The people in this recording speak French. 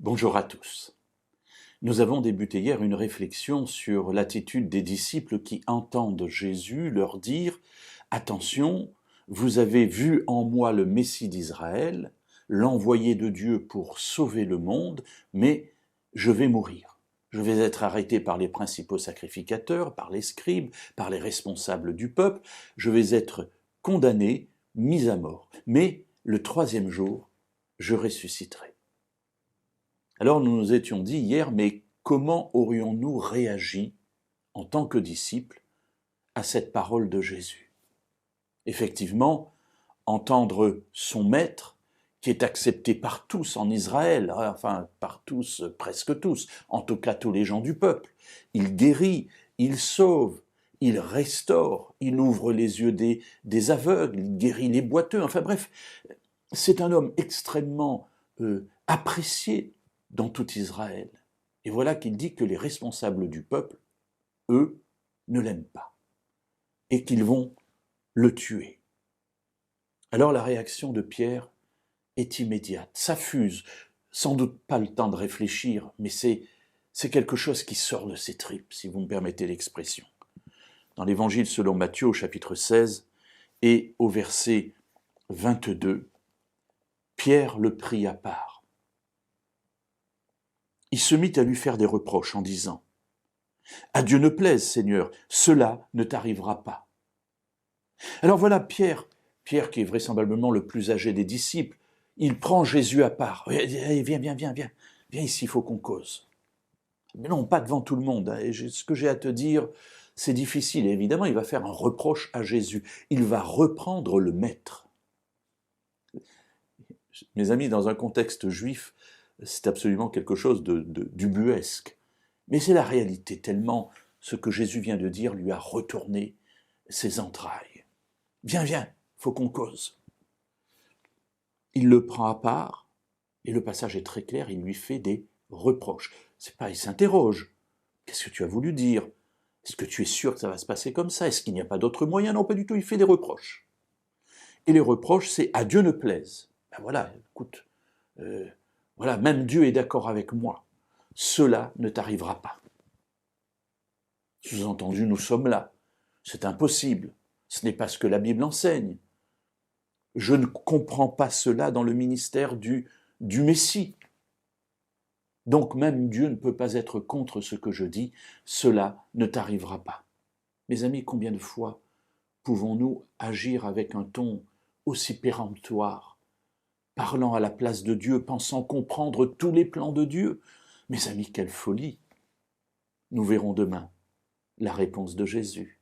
Bonjour à tous. Nous avons débuté hier une réflexion sur l'attitude des disciples qui entendent Jésus leur dire « Attention, vous avez vu en moi le Messie d'Israël, l'envoyé de Dieu pour sauver le monde, mais je vais mourir. Je vais être arrêté par les principaux sacrificateurs, par les scribes, par les responsables du peuple. Je vais être condamné, mis à mort. Mais le troisième jour, je ressusciterai. » Alors nous nous étions dit hier, mais comment aurions-nous réagi en tant que disciples à cette parole de Jésus? Effectivement, entendre son maître, qui est accepté par tous en Israël, enfin par tous, presque tous, en tout cas tous les gens du peuple, il guérit, il sauve, il restaure, il ouvre les yeux des aveugles, il guérit les boiteux, enfin bref, c'est un homme extrêmement apprécié dans tout Israël. Et voilà qu'il dit que les responsables du peuple, eux, ne l'aiment pas et qu'ils vont le tuer. Alors la réaction de Pierre est immédiate, ça fuse, sans doute pas le temps de réfléchir, mais c'est quelque chose qui sort de ses tripes, si vous me permettez l'expression. Dans l'Évangile selon Matthieu, au chapitre 16, et au verset 22, Pierre le prit à part. Il se mit à lui faire des reproches en disant « À Dieu ne plaise, Seigneur, cela ne t'arrivera pas. » Alors voilà Pierre qui est vraisemblablement le plus âgé des disciples, il prend Jésus à part. « Viens ici, il faut qu'on cause. » Mais non, pas devant tout le monde. Ce que j'ai à te dire, c'est difficile. Et évidemment, il va faire un reproche à Jésus. Il va reprendre le maître. Mes amis, dans un contexte juif, c'est absolument quelque chose d'ubuesque. Mais c'est la réalité, tellement ce que Jésus vient de dire lui a retourné ses entrailles. Viens, faut qu'on cause. Il le prend à part, et le passage est très clair, il lui fait des reproches. C'est pas, il s'interroge. Qu'est-ce que tu as voulu dire? Est-ce que tu es sûr que ça va se passer comme ça? Est-ce qu'il n'y a pas d'autre moyen? Non, pas du tout, il fait des reproches. Et les reproches, c'est « à Dieu ne plaise ». Ben voilà, écoute, voilà, même Dieu est d'accord avec moi. Cela ne t'arrivera pas. Sous-entendu, nous sommes là. C'est impossible. Ce n'est pas ce que la Bible enseigne. Je ne comprends pas cela dans le ministère du Messie. Donc même Dieu ne peut pas être contre ce que je dis. Cela ne t'arrivera pas. Mes amis, combien de fois pouvons-nous agir avec un ton aussi péremptoire, parlant à la place de Dieu, pensant comprendre tous les plans de Dieu? Mes amis, quelle folie! Nous verrons demain la réponse de Jésus.